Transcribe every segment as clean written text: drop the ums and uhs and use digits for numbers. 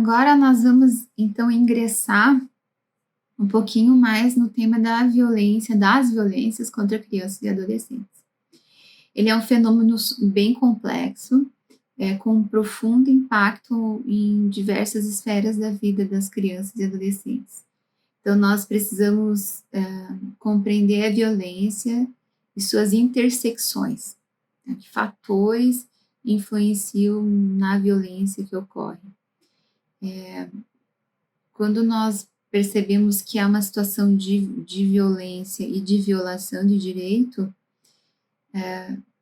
Agora nós vamos então ingressar um pouquinho mais no tema da violência, das violências contra crianças e adolescentes. Ele é um fenômeno bem complexo, com um profundo impacto em diversas esferas da vida das crianças e adolescentes. Então, nós precisamos compreender a violência e suas intersecções, né? Que fatores influenciam na violência que ocorre. Quando nós percebemos que há uma situação de violência e de violação de direito,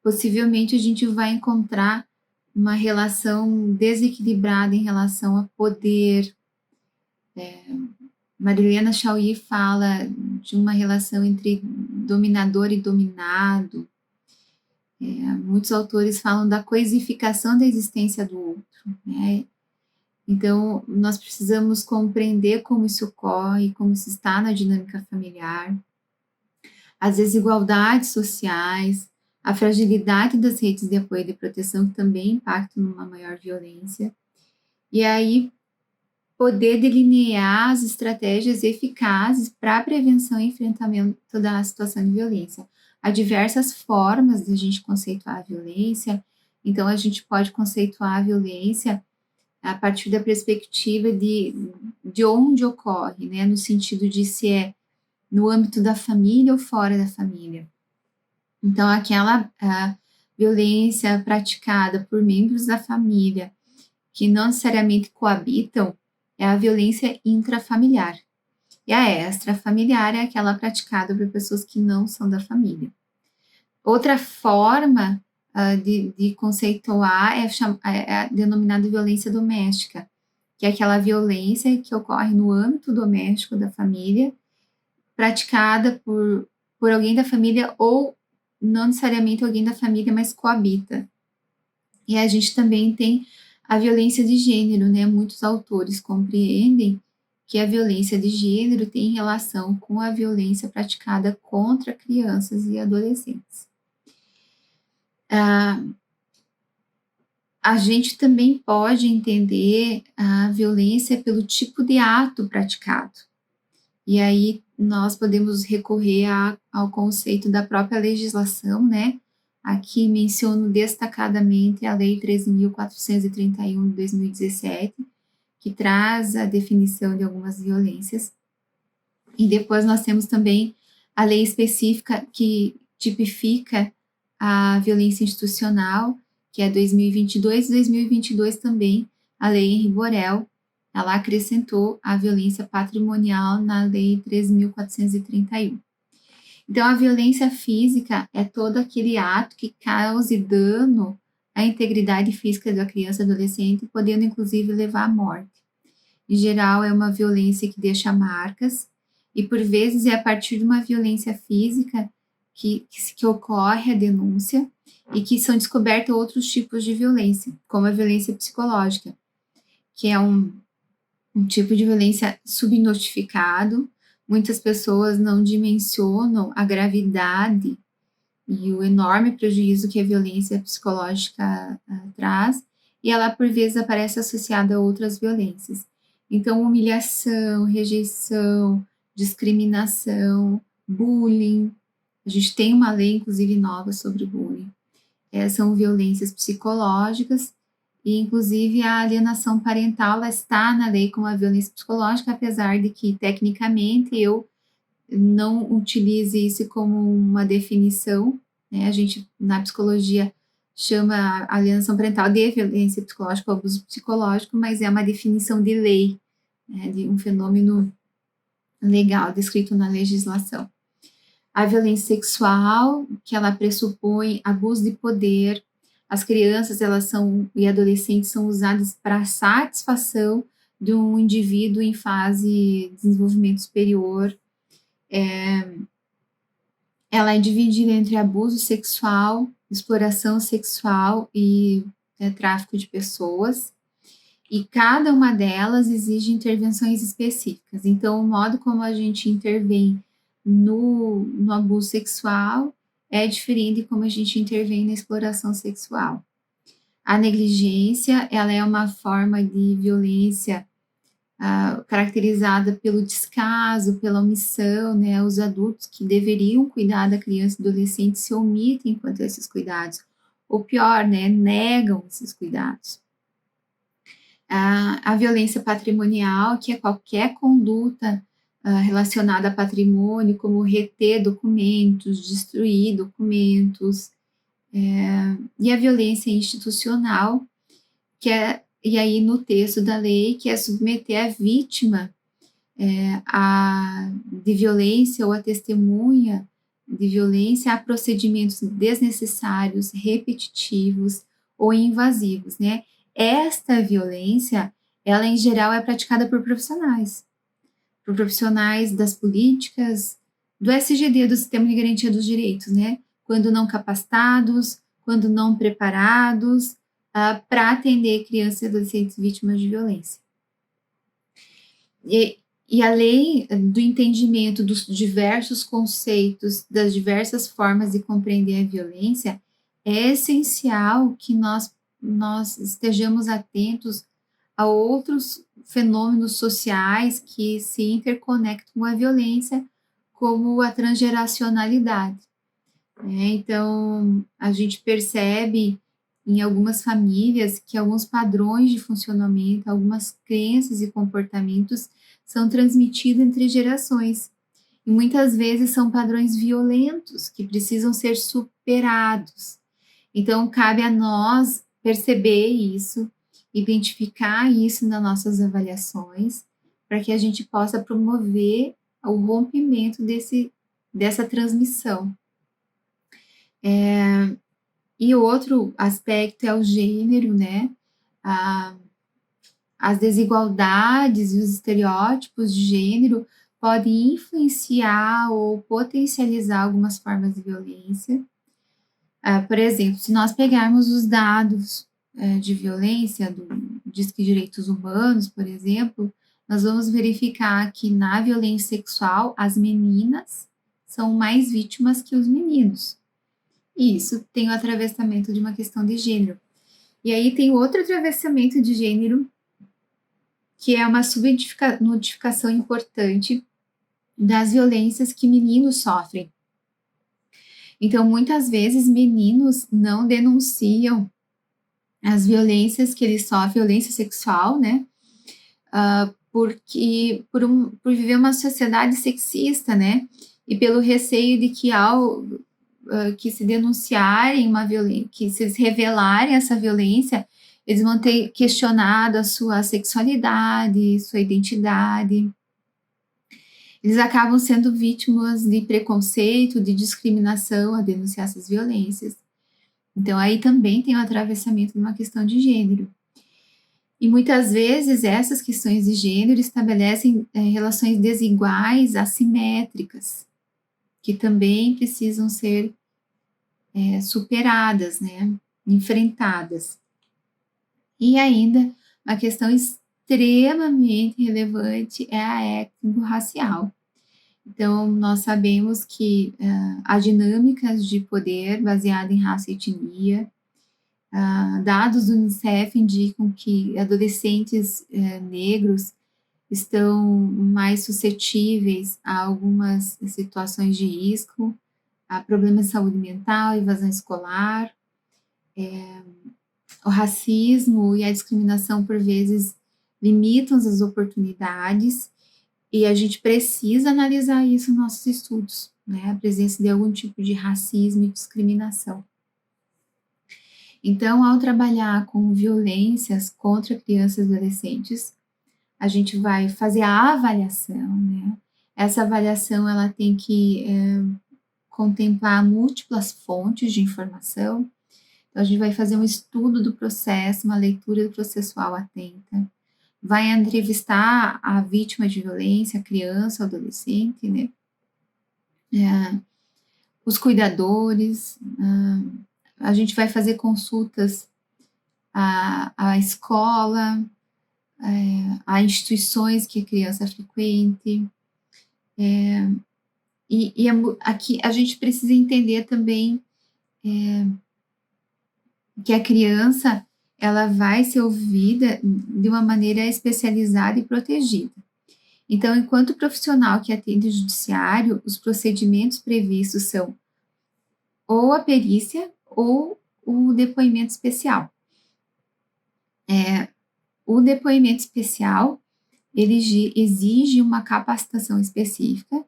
possivelmente a gente vai encontrar uma relação desequilibrada em relação a poder. Marilena Chauí fala de uma relação entre dominador e dominado. Muitos autores falam da coisificação da existência do outro, né? Então, nós precisamos compreender como isso ocorre, como isso está na dinâmica familiar, as desigualdades sociais, a fragilidade das redes de apoio e de proteção, que também impactam numa maior violência, e aí poder delinear as estratégias eficazes para a prevenção e enfrentamento da situação de violência. Há diversas formas de a gente conceituar a violência, então a gente pode conceituar a violência a partir da perspectiva de onde ocorre, né, no sentido de se é no âmbito da família ou fora da família. Então, aquela violência praticada por membros da família que não necessariamente coabitam é a violência intrafamiliar. E a extrafamiliar é aquela praticada por pessoas que não são da família. Outra forma de conceituar é denominada violência doméstica, que é aquela violência que ocorre no âmbito doméstico da família, praticada por alguém da família ou não necessariamente alguém da família, mas coabita. E a gente também tem a violência de gênero, né? Muitos autores compreendem que a violência de gênero tem relação com a violência praticada contra crianças e adolescentes. A gente também pode entender a violência pelo tipo de ato praticado. E aí nós podemos recorrer ao conceito da própria legislação, né? Aqui menciono destacadamente a Lei 13.431 de 2017, que traz a definição de algumas violências. E depois nós temos também a lei específica que tipifica a violência institucional, que é 2022, 2022 também, a Lei Henri Borel, ela acrescentou a violência patrimonial na Lei 13.431. Então, a violência física é todo aquele ato que cause dano à integridade física da criança e adolescente, podendo inclusive levar à morte. Em geral, é uma violência que deixa marcas, e por vezes é a partir de uma violência física que ocorre a denúncia e que são descobertos outros tipos de violência, como a violência psicológica, que é um tipo de violência subnotificado. Muitas pessoas não dimensionam a gravidade e o enorme prejuízo que a violência psicológica traz, e ela, por vezes, aparece associada a outras violências. Então, humilhação, rejeição, discriminação, bullying. A gente tem uma lei, inclusive, nova sobre bullying. São violências psicológicas, e, inclusive, a alienação parental ela está na lei como a violência psicológica, apesar de que, tecnicamente, eu não utilize isso como uma definição, né? A gente, na psicologia, chama a alienação parental de violência psicológica ou abuso psicológico, mas é uma definição de lei, né, de um fenômeno legal descrito na legislação. A violência sexual, que ela pressupõe abuso de poder. As crianças e adolescentes são usadas para satisfação de um indivíduo em fase de desenvolvimento superior. Ela é dividida entre abuso sexual, exploração sexual e tráfico de pessoas. E cada uma delas exige intervenções específicas. Então, o modo como a gente intervém no abuso sexual é diferente de como a gente intervém na exploração sexual. A negligência, ela é uma forma de violência caracterizada pelo descaso, pela omissão, né? Os adultos que deveriam cuidar da criança e adolescente se omitem quanto a esses cuidados, ou pior, né? Negam esses cuidados. A violência patrimonial, que é qualquer conduta relacionada a patrimônio, como reter documentos, destruir documentos, e a violência institucional, e aí no texto da lei, que é submeter a vítima de violência ou a testemunha de violência a procedimentos desnecessários, repetitivos ou invasivos, né? Esta violência, ela em geral é praticada por profissionais das políticas, do SGD, do Sistema de Garantia dos Direitos, né? Quando não capacitados, quando não preparados para atender crianças e adolescentes vítimas de violência. E a lei do entendimento dos diversos conceitos, das diversas formas de compreender a violência, é essencial que nós estejamos atentos a outros fenômenos sociais que se interconectam com a violência, como a transgeracionalidade, né? Então, a gente percebe em algumas famílias que alguns padrões de funcionamento, algumas crenças e comportamentos são transmitidos entre gerações. E muitas vezes são padrões violentos que precisam ser superados. Então, cabe a nós perceber isso, identificar isso nas nossas avaliações, para que a gente possa promover o rompimento dessa transmissão. E outro aspecto é o gênero, né? As desigualdades e os estereótipos de gênero podem influenciar ou potencializar algumas formas de violência. Por exemplo, se nós pegarmos os dados de violência do Disque Direitos Humanos, por exemplo, nós vamos verificar que na violência sexual as meninas são mais vítimas que os meninos. E isso tem o atravessamento de uma questão de gênero. E aí tem outro atravessamento de gênero, que é uma subnotificação importante das violências que meninos sofrem. Então, muitas vezes, meninos não denunciam as violências que eles sofrem, violência sexual, né? Porque por viver uma sociedade sexista, né? E pelo receio de que ao que se denunciarem uma violência, que se revelarem essa violência, eles vão ter questionado a sua sexualidade, sua identidade. Eles acabam sendo vítimas de preconceito, de discriminação a denunciar essas violências. Então, aí também tem o atravessamento de uma questão de gênero. E muitas vezes essas questões de gênero estabelecem relações desiguais, assimétricas, que também precisam ser superadas, né, enfrentadas. E ainda, uma questão extremamente relevante é a étnico-racial. Então, nós sabemos que há dinâmicas de poder baseadas em raça e etnia. Dados do Unicef indicam que adolescentes negros estão mais suscetíveis a algumas situações de risco, a problemas de saúde mental, evasão escolar, o racismo e a discriminação, por vezes, limitam as oportunidades, e a gente precisa analisar isso nos nossos estudos, né? A presença de algum tipo de racismo e discriminação. Então, ao trabalhar com violências contra crianças e adolescentes, a gente vai fazer a avaliação, né? Essa avaliação, ela tem que contemplar múltiplas fontes de informação. Então, a gente vai fazer um estudo do processo, uma leitura processual atenta, vai entrevistar a vítima de violência, a criança, o adolescente, né? Os cuidadores, a gente vai fazer consultas à escola, a instituições que a criança frequente. Aqui a gente precisa entender também que a criança, ela vai ser ouvida de uma maneira especializada e protegida. Então, enquanto profissional que atende o judiciário, os procedimentos previstos são ou a perícia ou o depoimento especial. O depoimento especial, ele exige uma capacitação específica.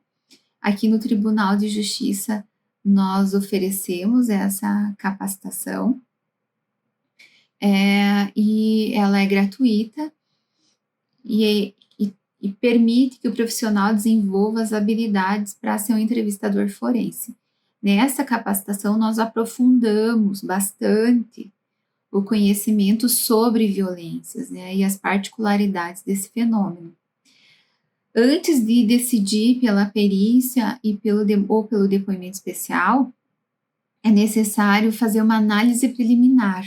Aqui no Tribunal de Justiça, nós oferecemos essa capacitação, e ela é gratuita e permite que o profissional desenvolva as habilidades para ser um entrevistador forense. Nessa capacitação, nós aprofundamos bastante o conhecimento sobre violências, né, e as particularidades desse fenômeno. Antes de decidir pela perícia ou pelo depoimento especial, é necessário fazer uma análise preliminar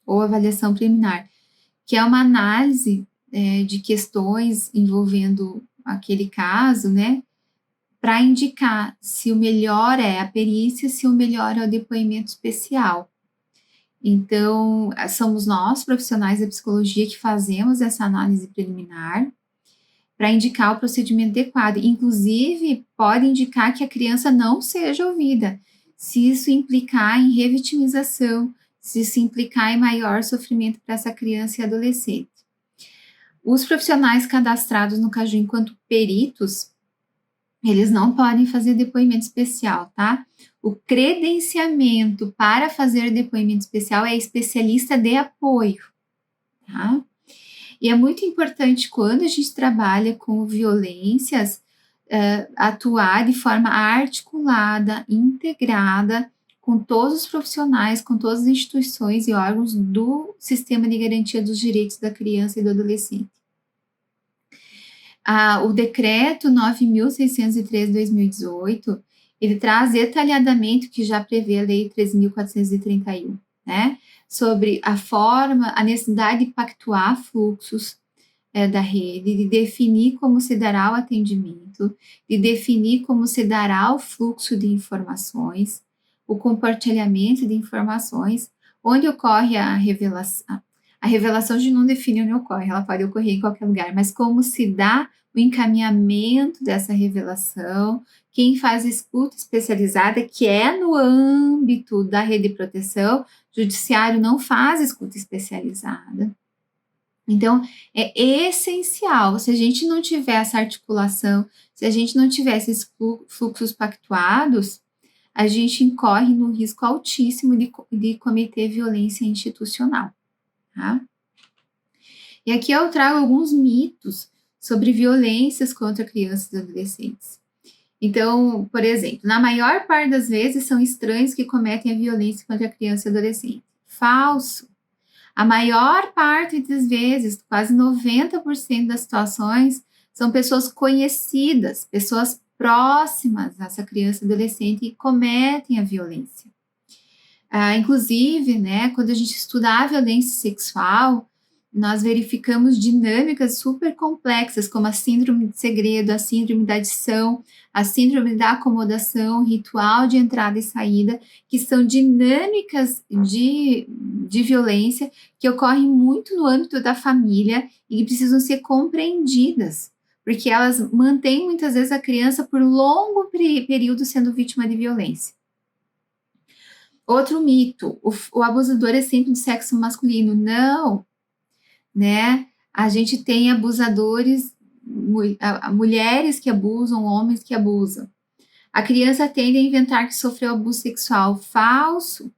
ou avaliação preliminar, que é uma análise de questões envolvendo aquele caso, né, para indicar se o melhor é a perícia, se o melhor é o depoimento especial. Então, somos nós, profissionais da psicologia, que fazemos essa análise preliminar para indicar o procedimento adequado. Inclusive, pode indicar que a criança não seja ouvida, se isso implicar em revitimização, se isso implicar em maior sofrimento para essa criança e adolescente. Os profissionais cadastrados no Caju enquanto peritos, eles não podem fazer depoimento especial, tá? O credenciamento para fazer depoimento especial é especialista de apoio, tá? E é muito importante, quando a gente trabalha com violências, atuar de forma articulada, integrada, com todos os profissionais, com todas as instituições e órgãos do Sistema de Garantia dos Direitos da Criança e do Adolescente. O decreto 9.603/2018, ele traz detalhadamente o que já prevê a lei 13.431, né? Sobre a necessidade de pactuar fluxos da rede, de definir como se dará o atendimento, de definir como se dará o fluxo de informações, o compartilhamento de informações, onde ocorre a revelação. A revelação a gente não define onde ocorre, ela pode ocorrer em qualquer lugar, mas como se dá o encaminhamento dessa revelação, quem faz a escuta especializada, que é no âmbito da rede de proteção, o judiciário não faz escuta especializada. Então, é essencial, se a gente não tiver essa articulação, se a gente não tiver esses fluxos pactuados, a gente incorre no risco altíssimo de cometer violência institucional, tá? E aqui eu trago alguns mitos sobre violências contra crianças e adolescentes. Então, por exemplo, na maior parte das vezes são estranhos que cometem a violência contra a criança e adolescente. Falso. A maior parte das vezes, quase 90% das situações, são pessoas conhecidas, pessoas próximas dessa criança e adolescente que cometem a violência. Inclusive, né, quando a gente estuda a violência sexual, nós verificamos dinâmicas super complexas, como a síndrome de segredo, a síndrome da adição, a síndrome da acomodação, ritual de entrada e saída, que são dinâmicas de violência que ocorrem muito no âmbito da família e que precisam ser compreendidas, porque elas mantêm muitas vezes a criança por longo período sendo vítima de violência. Outro mito, o abusador é sempre do sexo masculino. Não, né? A gente tem abusadores, mulheres que abusam, homens que abusam. A criança tende a inventar que sofreu abuso sexual. Falso,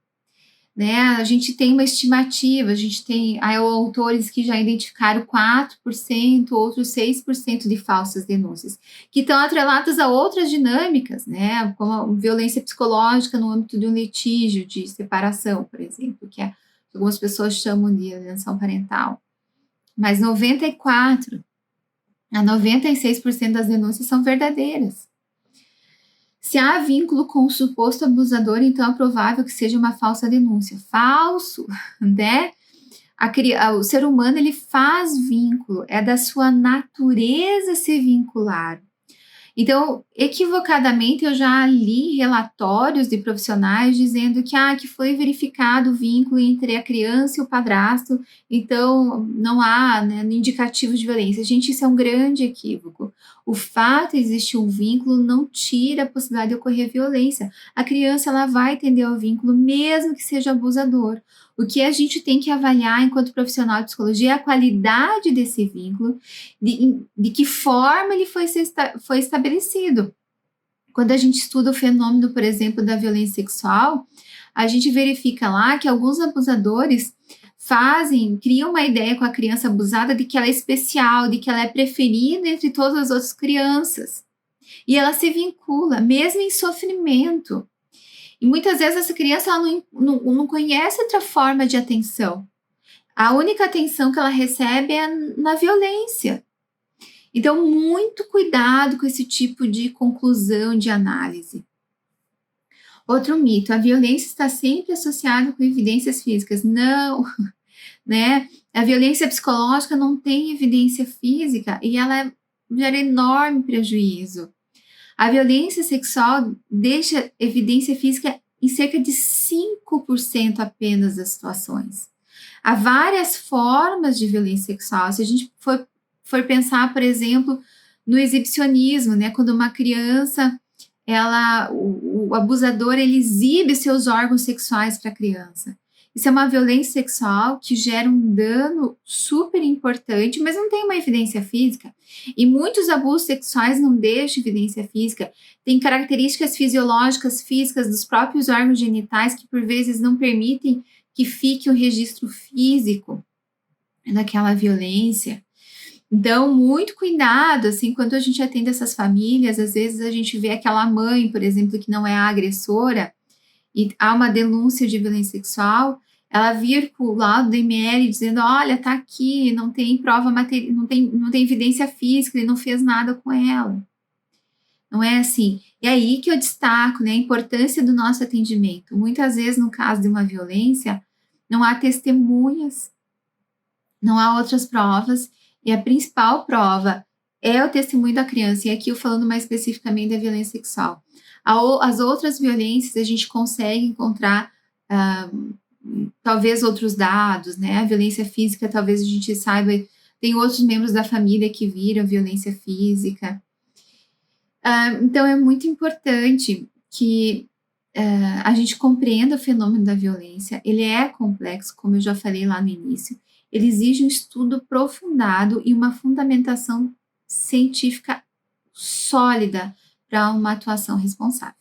né? A gente tem uma estimativa, a gente tem autores que já identificaram 4%, outros 6% de falsas denúncias, que estão atreladas a outras dinâmicas, né? Como a violência psicológica no âmbito de um litígio de separação, por exemplo, que algumas pessoas chamam de alienação parental. Mas 94% a 96% das denúncias são verdadeiras. Se há vínculo com o suposto abusador, então é provável que seja uma falsa denúncia. Falso, né? O ser humano, ele faz vínculo, é da sua natureza se vincular. Então, equivocadamente, eu já li relatórios de profissionais dizendo que foi verificado o vínculo entre a criança e o padrasto, então não há, né, indicativo de violência. Gente, isso é um grande equívoco. O fato de existir um vínculo não tira a possibilidade de ocorrer violência. A criança ela vai atender ao vínculo, mesmo que seja abusador. O que a gente tem que avaliar enquanto profissional de psicologia é a qualidade desse vínculo, de que forma ele foi estabelecido. Quando a gente estuda o fenômeno, por exemplo, da violência sexual, a gente verifica lá que alguns abusadores criam uma ideia com a criança abusada de que ela é especial, de que ela é preferida entre todas as outras crianças. E ela se vincula, mesmo em sofrimento. E muitas vezes essa criança ela não conhece outra forma de atenção. A única atenção que ela recebe é na violência. Então, muito cuidado com esse tipo de conclusão de análise. Outro mito, a violência está sempre associada com evidências físicas. Não, né? A violência psicológica não tem evidência física e ela gera enorme prejuízo. A violência sexual deixa evidência física em cerca de 5% apenas das situações. Há várias formas de violência sexual. Se a gente for pensar, por exemplo, no exibicionismo, né? Quando uma criança, o abusador, ele exibe seus órgãos sexuais para a criança. Isso é uma violência sexual que gera um dano super importante, mas não tem uma evidência física. E muitos abusos sexuais não deixam evidência física. Tem características fisiológicas, físicas dos próprios órgãos genitais que, por vezes, não permitem que fique o registro físico daquela violência. Então, muito cuidado, assim, quando a gente atende essas famílias, às vezes a gente vê aquela mãe, por exemplo, que não é a agressora, e há uma denúncia de violência sexual, ela vir com o laudo do ML dizendo, olha, tá aqui, não tem prova material, não tem evidência física, ele não fez nada com ela. Não é assim. E aí que eu destaco, né, a importância do nosso atendimento. Muitas vezes, no caso de uma violência, não há testemunhas, não há outras provas, e a principal prova é o testemunho da criança, e aqui eu falando mais especificamente da violência sexual. As outras violências a gente consegue encontrar talvez outros dados, né? A violência física, talvez a gente saiba, tem outros membros da família que viram violência física. Então é muito importante que a gente compreenda o fenômeno da violência. Ele é complexo, como eu já falei lá no início. Ele exige um estudo aprofundado e uma fundamentação científica sólida para uma atuação responsável.